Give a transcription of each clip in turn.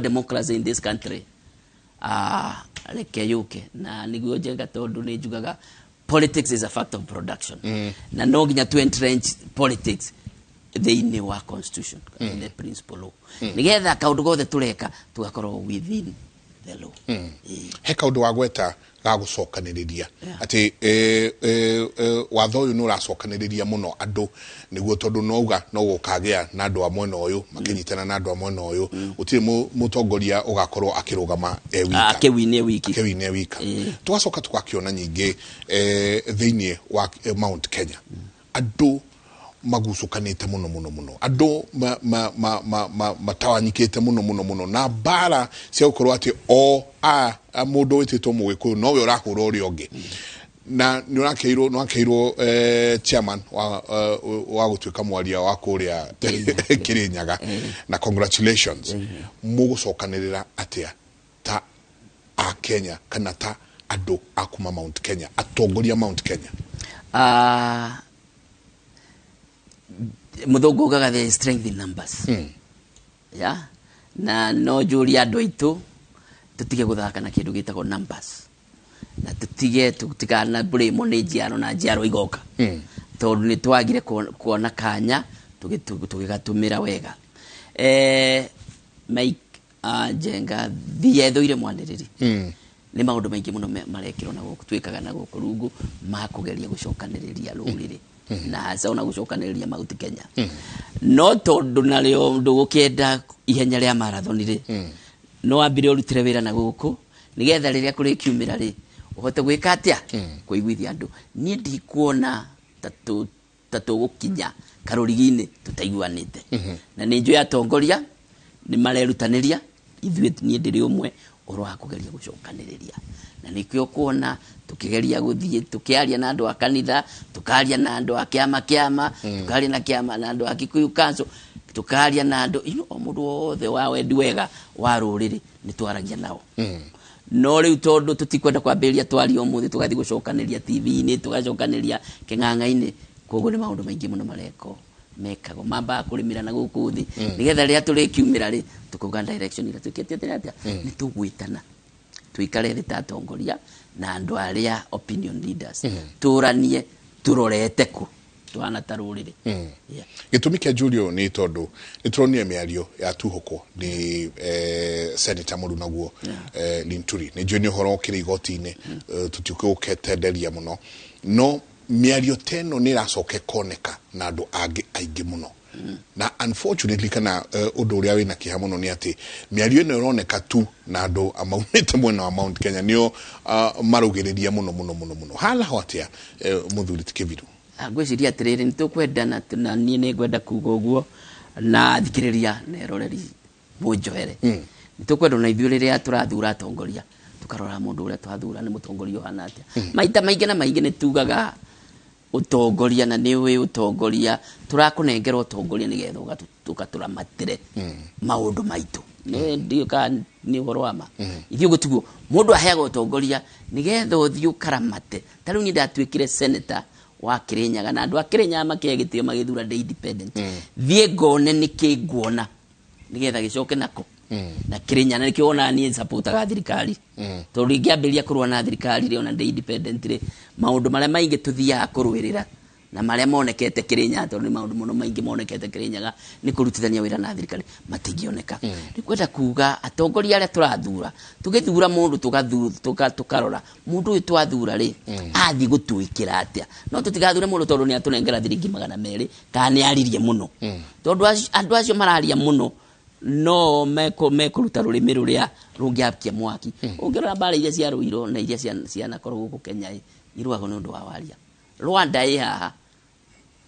democracy in this country reke yuke na niguo jenga tondu ni njugaga politics is a fact of production na no nginya to entrench politics thĩinĩ wa constitution the principle law nigetha kaundu gothe tureka tugakorwo within the law he kaundu wa gweta ga gucokaniriria ati watho uyu no racokaniriria muno andu niguo tondu nouga no gukagia na andu a mwena uyu makinyitana na andu a mwena uyu utiri mutongoria ugakorwo akirugama wika akewine wika tugacoka tugakiona nyingi thĩinĩ wa Mount Kenya andu magucukanite muno andu matawanyikite muno na bara cia gukorwo ati mundu wititwo mugikuyu no we urahura uri ongi na ni urakeirwo chairman wa gutuika mwaria wa kuria Kirinyaga na congratulations mugucokanirira atia ta a Kenya kana ta andu akuma Mount Kenya atongoria Mount Kenya muthungu ugaga the strength in numbers na no juri andu aitu tutige guthaka na kindu gitagwo numbers na tutige tutikana blame ni jiaro na jiaro igoka tondu ni twagire kuona kanya tugigatumira wega Mike jenga thiethuire mwaniriri ni maundu maingi muno marekirwo na guku twikaga na guku rungu makugeria gucokaniriria ruriri na sauna gucokaniriria Mount Kenya no tondu nario ndugukenda ihenya ria marathon ri no ambire urutire wira na guku nigetha riria kuri kiumira ri uhote gwika atia kuiguithia andu ni ndikuona tatu gukinya karurigini tutaiguanite na ni njoya tongoria ni marerutaniria ithuĩ ni ndiri umwe urwa kugeria gucokaniriria na nikio kuona tukigeria guthie tukiaria na andu a kanitha tukaria na andu a kiama tukaria na kiama na andu a Kikuyu Council tukaria na andu o mundu wothe wa wendi wega wa ruriri ni twaragia nao no riu tondu tutikwenda kwambiria twari umuthi tugathi gucokaniria TV-ini tugacokaniriria king'ang'a-ini koguo ni maundu maingi muno mareko mekago mamba kurimira na guku thi nigetha ria turi kiumira ri tukuga direction ira tukete atia ni tugwitana tuikare thita tongoria na andu aria opinion leaders turanie turorete ku twana tarurire gitumi kia Julio ni tondu nitronie miario ya tuhoko ni Senator Murunaguo Linturi ni joni horo kiri igoti-ini tutiuke uketenderia muno no miario teno ni racoke koneka na andu angi aingi muno na unfortunately kana undu uria wina kiha muno ni ati miario ino ironeka tu na andu amaunite mwena wa Mount Kenya nio marugiriria muno hala hotia muthuri Kibiru ngwiciria atiriri nitukwendana na nie ni ngwenda kuga uguo na thikiriria na roreri munjohere nitukwenda na ithuĩ riria turathura atongoria tukarora mundu uria twathura ni mutongoria hana atia maita maingi ni tugaga utongoria na niwe utongoria turakunengerwo utongoria nigetha tukaturamatire maundu maitu ndio ka ni horwama ithio gutiguo mundu aheagwo utongoria nigetha uthio karamate tariu ni ndatwikire senator wa Kirinyaga na andu a Kirinyaga makegitio magithura the independent thie ngone nikiguona nigetha gicoke nako na Kirinyaga nikiona ni support ga thirikari tondu ingiambiria kurwa na thirikari ri ona the independent ri maundu maria maingi tuthia kurwirira na maria monekete Kirinyaga tondu ni maundu muno maingi monekete Kirinyaga ni kurutithania wira na thirikari matingioneka ni kwenda kuga atongoria aria turathura tugithura mundu tukarora mundu uyu twathura ri athi gutwikira atia no tutigathure mundu tondu ni atunengera thiringi 200 kana ni aririe muno tondu andu acio mararia muno no mekuruta rurimi ruria rungiakia mwaki ungirora bara iria cia ruiro na iria ciana korwo guku Kenya iruago ni undu wa waria Rwanda haha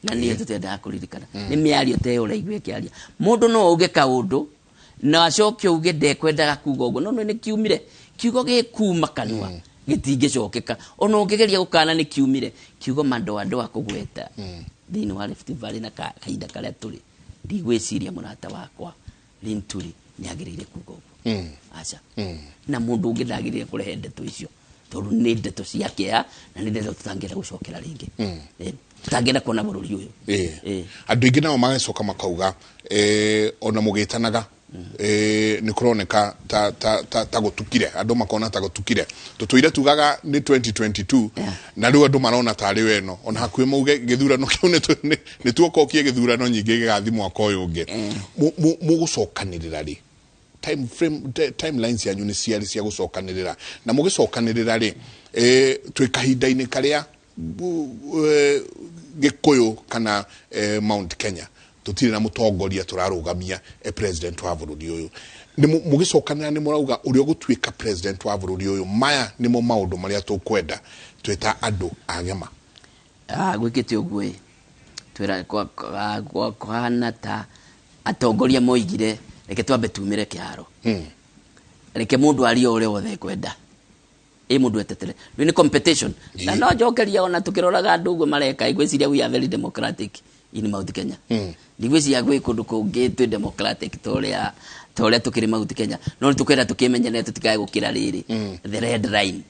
na niä tå tenda kuririkana nä mä ario te å raigua kä aria må ndå no uge kaundu na acoke uge ndekwendaga kuga å guo no nä kiumire kiugo gä kuma kanua gä tingä cokeka ona å ngä geria gå kana nä kiumire kiugo mandoa kå gweta thä-inä wa Rift Valley na kahinda karä a tå rä ndigwä ciria må rata wakwa Linturi nä agä rä ire kuga å guo aca na må ndå å ngä ndagä rä ire kå rehe ndeto icio tondu nä ndeto cia kä na nä ndeto tå tangä enda gå cokera rä ngä tangenda kuona bururi uyu andu ingi nao magacoka makauga ona mugitanaga ni kuroneka ta gutukire andu makona ta gutukire tutuire tugaga ni 2022 na riu andu marona tari weno ona hakwi mauge githurano kiu ni tuokokie githurano nyingi gigathi mwaka uyu ungi mugucokanirira ri timelines yanyu ni ciari cia gucokanirira na mugicokanirira ri twikahinda-ini karia Gikuyu kana Mount Kenya tutire na mutongoria turarugamia president wa bururi uyu ni mugicokanira ni murauga uri gutwika president wa bururi uyu maya ni mo maundu maria tukwenda twita andu agema gwikite ugwe twira kwa ta atongoria moigire reke twambe tumire kiaro reke mundu ari ore wothe kwenda mundu etetere ni competition na no jokeria ona tukiroraga andu ugwe mareka igwiciria we are very democratic in Mount Kenya ndigwiciria gwe kundu kungi twi democratic toria tukiri Mount Kenya no tukwenda tukimenyane tutikae gukira riri the red line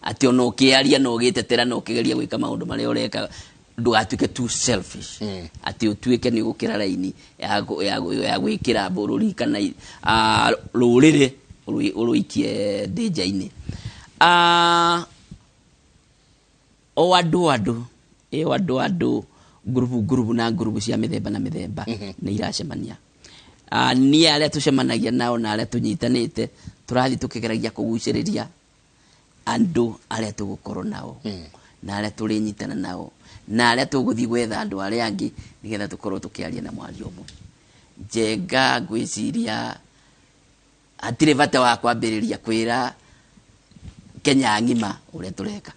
ati ono ukiaria no gitetera no kigeria gwika maundu maria ureka ndugatuike too selfish ati utuike ni gukira raini ya gwikira bururi kana rurire uruikie deja-ini o andu grupu na grupu cia mithemba na mithemba ni iracemania ni aria tucemanagia nao na aria tunyitanite turathi tukigeragia kuguciriria andu aria tugukorwo nao na aria turinyitana nao na aria tuguthi gwetha andu aria angi nigetha tukorwo tukiaria na mwario umwe njenga gwiciria atire bata wa kwambiriria kwira Kenya ngima uria tureka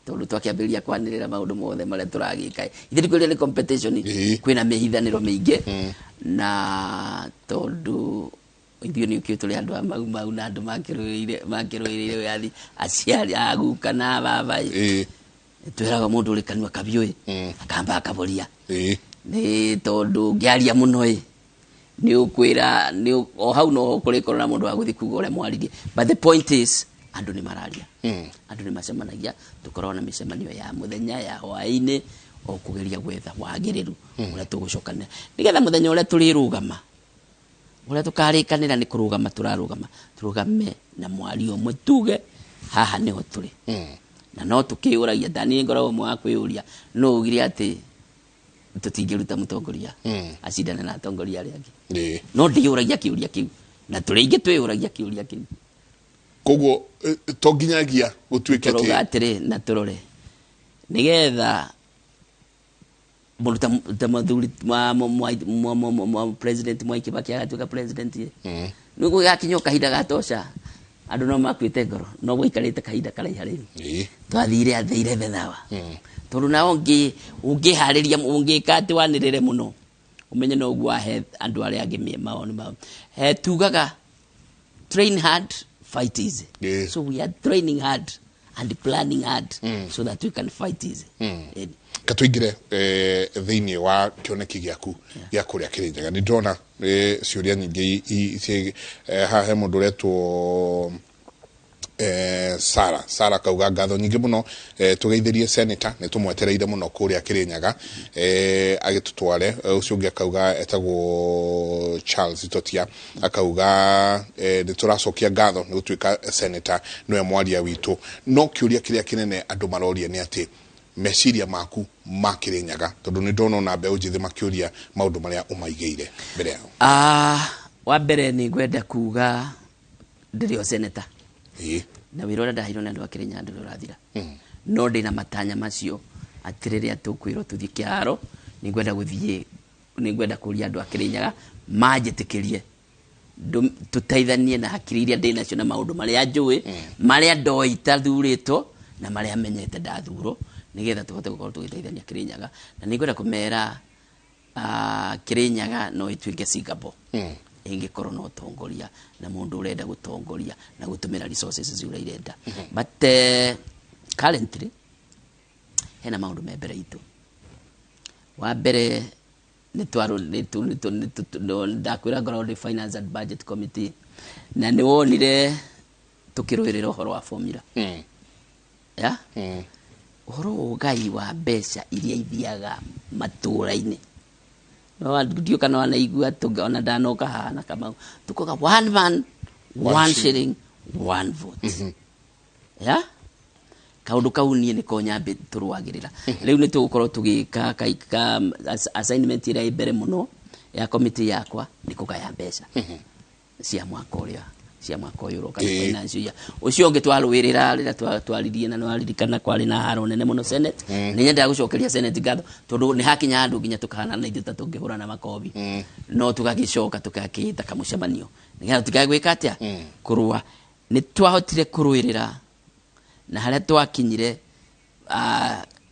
tondu twakiambiriria kwanirira maundu mothe maria turagika ithe kwira ni competition kwina mihithaniro mingi na tondu ithio ni ukio tuli andu mau na andu makiruire yathi aciari aguka na baba twiraga mundu uri kanwa kabioi akamba akaboria ni tondu ngiaria muno ni ukwira ni o hau no kurikorana mundu wa guthi kuga ure mwaririe but the point is andu ni mararia andu ni macemanagia tukorwo na micemanio ya muthenya ya hwaini o kugeria gwetha wagiriru uria tugucokana nigetha muthenya uria turirugama uria tukarikanira ni kurugama turugame na mwario umwe tuge haha niho turi na no tukiuragia ndani ngoro mwa kwiuria no ugire ati tutingiruta mutongoria acindane na atongoria aria angi no ndiuragia kiuria kiu na turingi twiuragia kiuria kiu koguo tonginyagia gutwike ati atire na turore nigetha muruta mathuri ma president Mwai Kibaki agatuika president nugo gakinyo kahinda gatosha andu no makwite ngoro no gwikarite kahinda karaiha riu twathire atheire bethawa tondu na ungi hariria ungika ati wanirire muno umenye no gwa he andu aria angi maoni ma he tugaga train hard fight easy so we are training hard and planning hard so that we can fight easy katuingire thiini wa kioneki giaku gia kuria Kirinyaga ni ndona ciuria nyingi hahe mundu retwo Sara kauga ngatho nyingi muno tugeithirie senator ni tumwetereire muno kuria Kirinyaga agitutware ucio ungi akauga etagwo Charles Totia akauga ni turacokia ngatho ni gutwika senator no mwaria witu no kiuria kiria kinene andu maroria ni ati meciria maku ma Kirinyaga tondu ni ndona na mbeu njithi makiuria maundu maria umaigeire mbere yao wa mbere ni ngwenda kuga ndirio senator na wirora ndahiro na andu a Kirinyaga ndu rathira no ndina matanya macio atiriria tukwiro tuthie kiaro ni ngwenda kuria andu a Kirinyaga majitikirie tutaithanie na hakiri iria ndina cio na maundu maria njui maria ndoi tathurito na maria menyete ndathuro nigetha tuhote gukorwo tugiteithania Kirinyaga na ni ngwenda kumera Kirinyaga no itwike Singapore ingikorwo no tongoria na mundu urenda gutongoria na gutumira resources zira irenda but currently hena maundu membere itu wa mbere ni twaro ndakwira ngoro finance and budget committee na ni wonire tukiruirira uhoro wa formula uhoro ugai wa mbeca iria ithiaga matura-ini no ndio kana wanaigua ona ndanoka hana kama tukoga one man one shilling one vote ya kaundu kau nie ni konyambe turuagirira riu ni tugukorwo tugika kaika assignment ira ibere muno ya committee yakwa ni kugaya mbeca cia mwaka uria cia mwaka uyu roka finance ya ucio ungi twarwirira rira twaririe na nwaririkana kwari na haro nene muno senate ni nyenda gucokeria senate gatho tondu ni hakinya andu nginya tukahana na ithu tungihura na makobi no tugagicoka tukakita kamucemanio nigetha tukagwika atia kurua ni twahotire kurwirira na haria twakinyire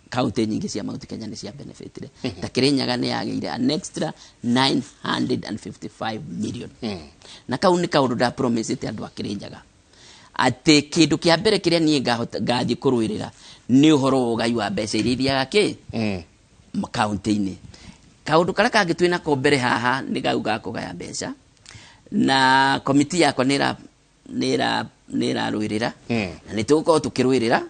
kaunti nyingi cia Mount Kenya ni cia benefitire ta Kirinyaga ni yageire an extra 955 million na kau ni kaundu da promise te andu a Kirinyaga ati kindu kia mbere kiria nie ngathi kurwirira ni uhoro ugai wa mbeca iria ithiaga ki kaunti-ini kaundu karia kangi twina ko mbere haha ni gauga kugaya mbeca na committee yakwa nira rwirira na ni tugukorwo tukirwirira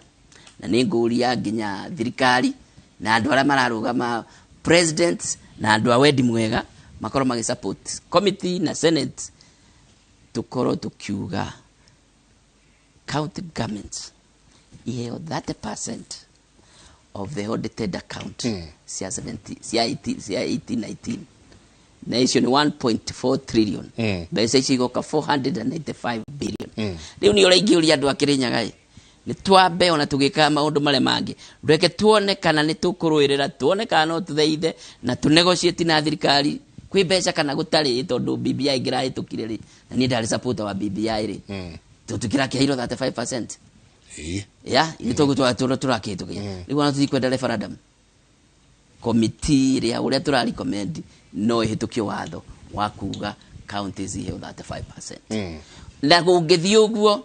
na ni nguria nginya thirikari na andu aria mararugama president na andu a wendi mwega makorwo magi support committee na senate tukorwo tukiuga county governments iheo 30% of the audited account cia 1819 na icio ni 1.4 trillion mbeca icio igoka 495 billion riu ni uraingi uri andu a Kirinyaga ni twambe ona tugika maundu mare mangi reke tuone kana ni tukurwirira tuone kana no tutheithe na tunegotiate na thirikari kwi mbeca kana gutari tondu BBI ngira tukire ri na ni ndari support wa BBI ri tutukira kia 35% ya ni togo turakitukia riu ona tuzikwenda referendum committee ria uria tura recommend no ihitukio watho wa kuga counties iheo 35% na gungithii uguo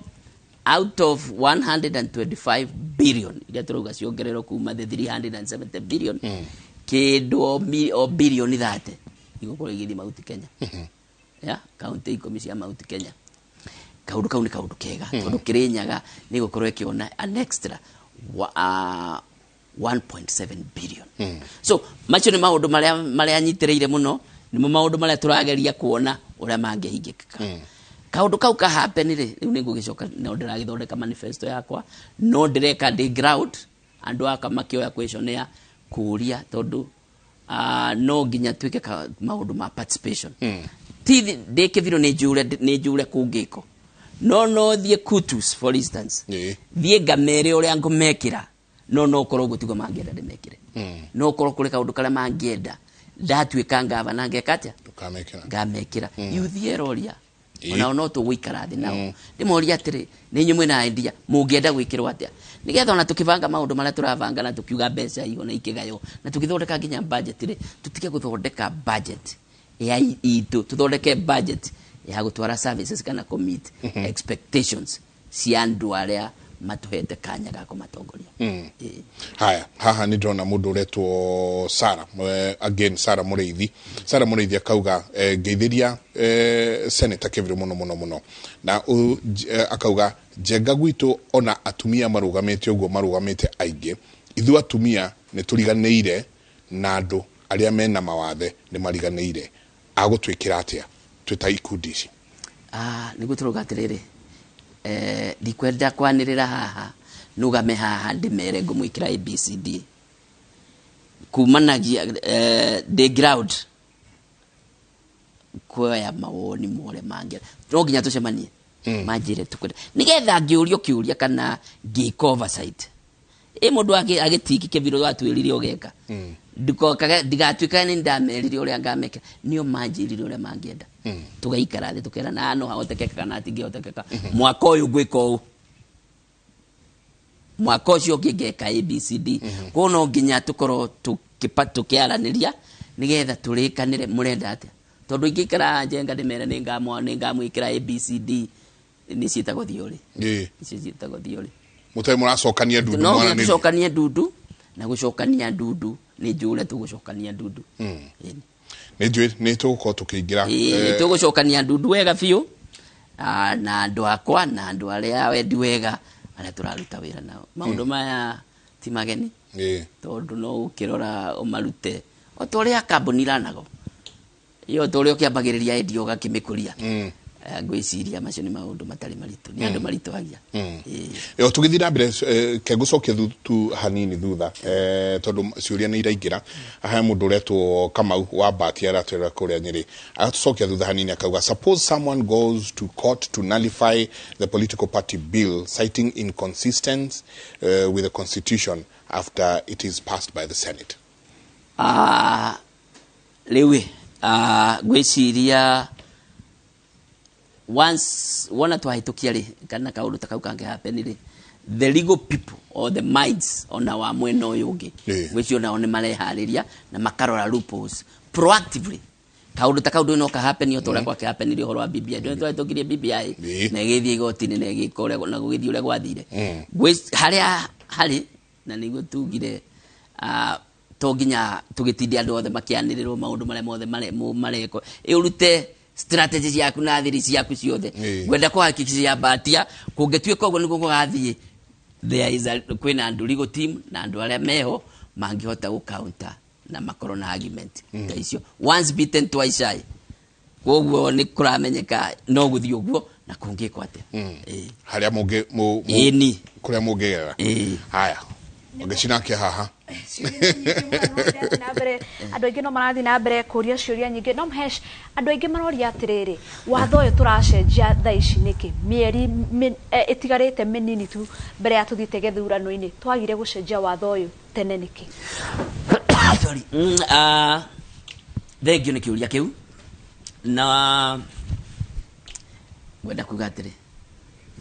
out of 125 billion iria turuga ciongerero kuma the 370 billion kindu o billion 30 igukorwo igithi Mount Kenya ya county ikumi cia Mount Kenya kaundu kau ni kaundu kega tondu Kirinyaga ni gukorwo ikiona an extra 1.7 billion so macho ni maundu maria nyitireire muno ni maundu maria turageria kuona uria mangehingika kaundu kau ka happen ri riu ningu gicoka no ndiragithondeka manifesto yakwa no ndireka the ground andu aka makioya questionnaire kuria tondu no nginya twike maundu ma participation ti ndikithiro ni jure kungiko no thie kutus for instance thie ngamere uria ngumekira no korwo gutigo mangienda ndimekire no korwo kuri kaundu karia mangienda ndatwika ngava na ngekatia ngamekira yuthie roria ona no tuguikara thi nao ndimoria atiri ni nyumwe na idea mungienda gwikirwa atia nigetha ona tukibanga maundu maria turavanga na tukiuga mbeca iyo na ikigayo na tukithondeka nginya budget ri tutige guthondeka budget ya itu tuthondeke budget ya gutwara services kana commit expectations cia andu aria matuhete kanya ga kumatongoria haya haha ni ndona mundu uretwo Sara again Sara Mureithi akauga ngeithiria senator Kevin muno na akauga jenga gwitu ona atumia marugamite uguo marugamite aingi ithu atumia ni turiganeire na andu aria mena mawathe ni mariganeire agutwikira atia twita ikundi ici niguo turuga atiriri ndikwenda kwanirira haha nugame haha ndimere ngumwikira ABCD kumanagia the ground kwa mawoni more mangi no nginya tucemanie manjire tukwenda nigetha ngiurio kiuria kana ngika oversight mundu agitiki kiviro watwirire ogeka ndigatwika ni ndamerire uria ngameka nio manjirire uria mangienda tugaikara thi tukera na no haotekeka kana atingihotekeka mwaka uyu gwika u mwaka ucio ngigeka ABCD kono nginya tukorwo tukiaraniria nigetha turikanire murenda atia tondu ingikara njenga ndimere ningamwikira ABCD ni ciitagwo thiori ciitagwo thiori mutai muracokania ndudu no gucokania ndudu na gucokania ndudu ni jure tugucokania ndudu ni jwe ni tugukorwo tukiingira tugucokania ndudu wega biu na andu akwa na andu aria wendi wega aria turaruta wira nao maundu maya ti mageni tondu no ukirora umarute otoria kambuni ranago iyo tole okiambagiriria endio gakimikuria ngwiciria macio ni maundu matari maritu ni andu marituagia yo tugithira mbere kegucokia tu hanini thutha tondu ciuria ni iraingira aha mundu uretwo Kamau wa Mbati aratwira kuria Nyeri atucokia thutha hanini akauga suppose someone goes to court to nullify the political party bill citing inconsistency with the constitution after it is passed by the Senate. Lewe gwiciria once wana twahitukia ri kana kaundu takau kange happen ri the legal people or the minds on our mwena uyu ungi gwicio nao ni marehariria na makarora loopholes proactively kaundu takau no ka happen yo tora kwa ka happen ri horo wa BBI ndio twahitukirie BBI na githie igoti-ini na gikore na gugithie ule gwathire haria hari na niguo tugire toginya tugitindi andu othe makianirirwo maundu mare mothe mareko urute strategies yaku na thiri ciaku ciothe gwenda kuhakikishia Mbatia kungetwika uguo niguo gugathie there is kwina andu legal team na andu aria meho mangihota gu counter na makoro na argument ta icio once beaten twice shy koguo ni kuramenyeka no guthio guo na kungikwa ate haria mungi ni kuria mungigera haya ogecina ke haha andu aingi no marathi na mbere kuria ciuria nyingi no mhesh andu aingi maroria atiriri watho uyu turacenjia thaa ici niki mieri itigarite minini tu mbere ya tuthite githurano-ini twagire gucenjia watho uyu tene niki sorry thengio ni kiuria kiu na wenda kuga atiri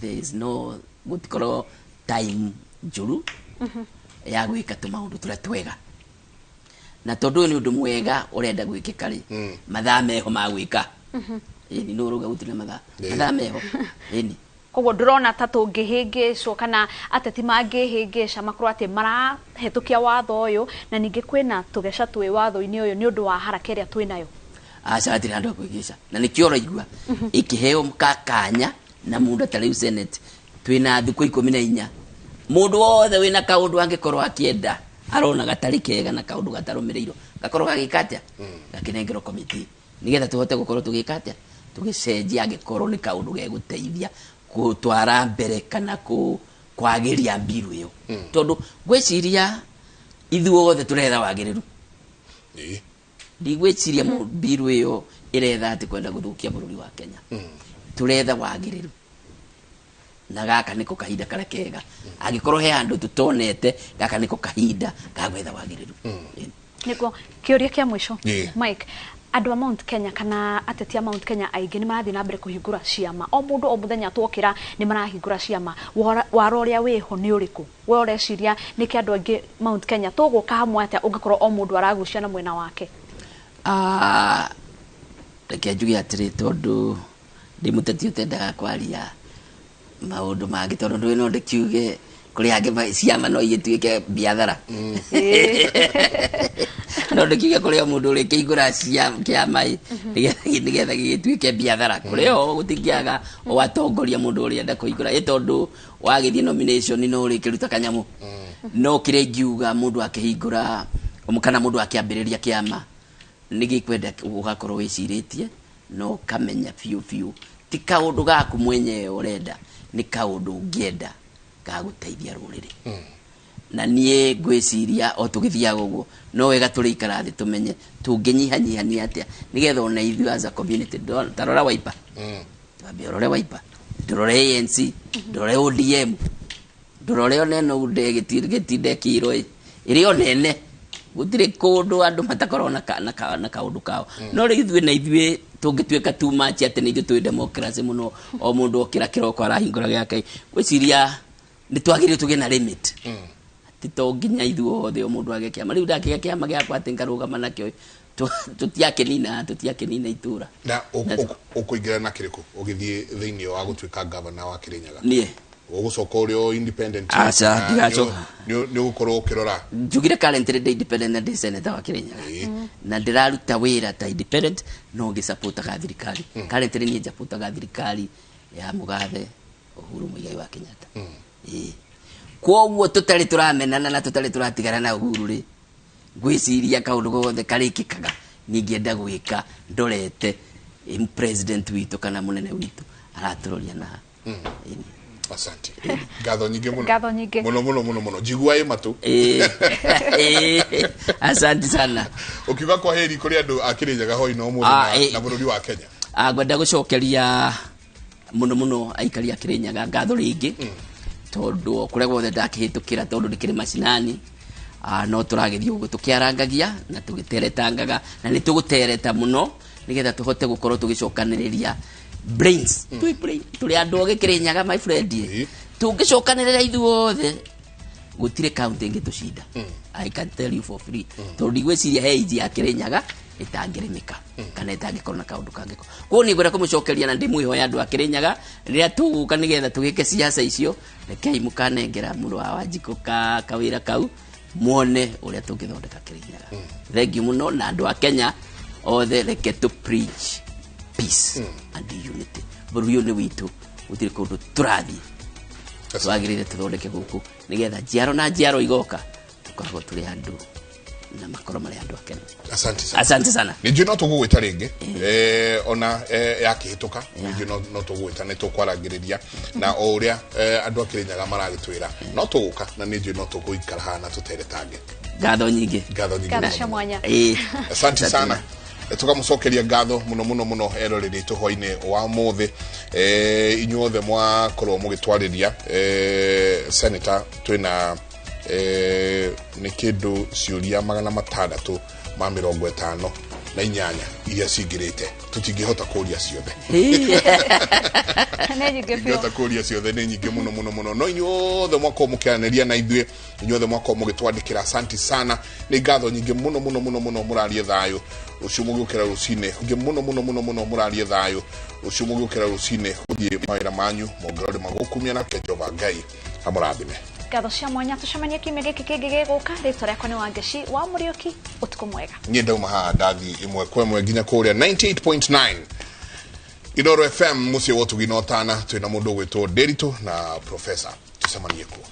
there is no gutikoro time njuru ya gwika tumaundu turia twega na tondu ni undu mwega urenda gwikika ri mathaa meho ma gwika ni no ruga gutire mathaa meho ni koguo ndurona ta tungihingicwo kana ateti mangihingica makorwo ati marahetukia watho uyu na ningi kwina tugeca twi watho-ini uyu ni undu wa haraka iria twinayo acatire andu akuigica na nikio raigua ikiheo kanya na mundu atari Senate twina thiku 14 mundu wothe wina kaundu angikorwo akienda arona gatari kega na kaundu gatarumirirwo gakorwo gagikatia gakinengero committee nigetha tuhote gukorwo tugikatia tugicenjia angikorwo ni kaundu geguteithia gutwara mbere kana kwagiria mbiru iyo tondu gwiciria ithuothe turetha wagiriru ndigwiciria mbiru iyo iretha ati kwenda guthukia bururi wa Kenya turetha wagiriru na gaka niko kahinda kara kega agikorwo he andu tutonete gaka niko kahinda ga gwetha wagiriru niko kiuria kia mwisho Mike andu a Mount Kenya kana ateti a Mount Kenya aingi ni marathi na mbere kuhingura ciama o mundu o muthenya twokira ni marahingura ciama waro uria wiho ni uriku we ureciria niki andu aingi Mount Kenya tuguka hamwe atia ungikorwo o mundu aragucia na mwena wake reke njuge atiri tondu ndi muteti utendaga kwaria maundu mangi tondu ndui no ndikiuge kuri angi ciama no igituike biathara no ndikiuge kuri mundu uri kigura ciama nigetha gigituike biathara kuri o gutikiaga o watongoria mundu uri enda kuigura tondu wagithie nomination no uri kiruta kanyamu no kire ngiuga mundu akihingura omukana mundu akiambiriria kiama nigikwenda ugakorwo wiciritie no kamenya fiu ti kaundu gaku mwenye urenda ni kaundu ungienda ga guteithia ruriri na nie gwiciria o tugithiaga uguo no wega turikara thi tumenye tunginyihanyihania atia nigetha ona ithu as a community tarora Wiper twambe rore Wiper ndorore ANC ndorore ODM ndorore oneno ude gitinde kiro iri onene gutire kundu andu matakorwo na kaundu kao no ri ithuĩ na ithuĩ tungituĩka too much ati ni ithuĩ twi democracy muno o mundu okira kiroko arahingura giake gwiciria ni twagiririo tuge na limit ati to nginya ithuĩ othe o mundu age kiama riu ndakiga kiama giakwa ati ngarugama nakio tutiakenina itura na ukuingira na kiriku ugithie thiini wa gutuika governor wa Kirinyaga nie ugucoka urio independent acha digacoka ni ugukorwo ukirora njugire currently ndi independent ndi senator wa Kirinyaga na ndiraruta wira ta independent no ngisupport ga thirikari currently ni support ga thirikari ya Mugathe Uhuru Muigai wa Kenyatta koguo tutari turamenana na tutari turatigana na Uhuru ri gwiciria kaundu gothe karikikaga ningienda gwika ndorete president witu kana munene witu araturoria na asante gatho nyinge muno jiguaye matu asante sana ukiuga kwa heri kuri andu akirinjaga hoi no mu na bururi wa Kenya ngwenda gucokeria muno aikari akirinyaga gatho ringi tondu kure guothe ndakihitukira tondu ndikiri macinani no turagithii uguo tukiarangagia na tugiteretangaga na ni tugutereta muno nigetha tuhote gukorwo tugicokaniriria brains tuli andu ogikirinyaga my friend tugicokaniriria ithuothe gutire county ngitucinda I can tell you for free tondu igwiciria heiji ya kirinyaga itangirimika kana itangikorwo na kaundu kangiko ko ni ngwenda kumucokeria na ndimwihoya andu akirinyaga riria tuguka nigetha tugike siasa icio rekei mukanengera muru wa Wanjiku kawira kau muone uria tungithondeka kirinyaga thank you muno na andu a Kenya othe reke to preach peace and unity buru ni witu utire kundu turathi twagirire tuthondeke guku nigetha jiaro na jiaro igoka tukorwo turi andu na makoro mari andu a Kenya asante sana nijue no tugugwita ringi ona yakihituka nijue no tugugwita ni tukwarangiriria na o uria andu a Kirinyaga maragitwira no tuguka na nijue no tuguikara hana tuteretange gatho nyingi cia mwanya asante sana tukamucokeria ngatho muno eroreri tuhoine wa muthe inyuothe mwakorwo mugitwariria senator twina ni kindu ciuria 650 na inyanya iria cingirite tutingihota kuria ciothe ngihota kuria ciothe ni nyingi muno no inyuothe mwako mukianeria na ithuĩ inyuothe mwako mugitwandikira asante sana ni ngatho nyingi muno murarie thayo ucio mugiukira rucine ngi muno murarie thayo ucio mugiukira rucine uthie mawira manyu mongerore magukumia na Jehova Ngai amurathime gatho cia mwanya tucemanie kiumia giki kingi giguka ritwa riakwa ni Wangeci wa Muriuki utuku mwega nie ndauma haha ndathi imwe kwa imwe nginya kuria 98.9 Inooro FM mucie wotugina otana twina mundu gwitwo Derito na Professor tucemanie kuo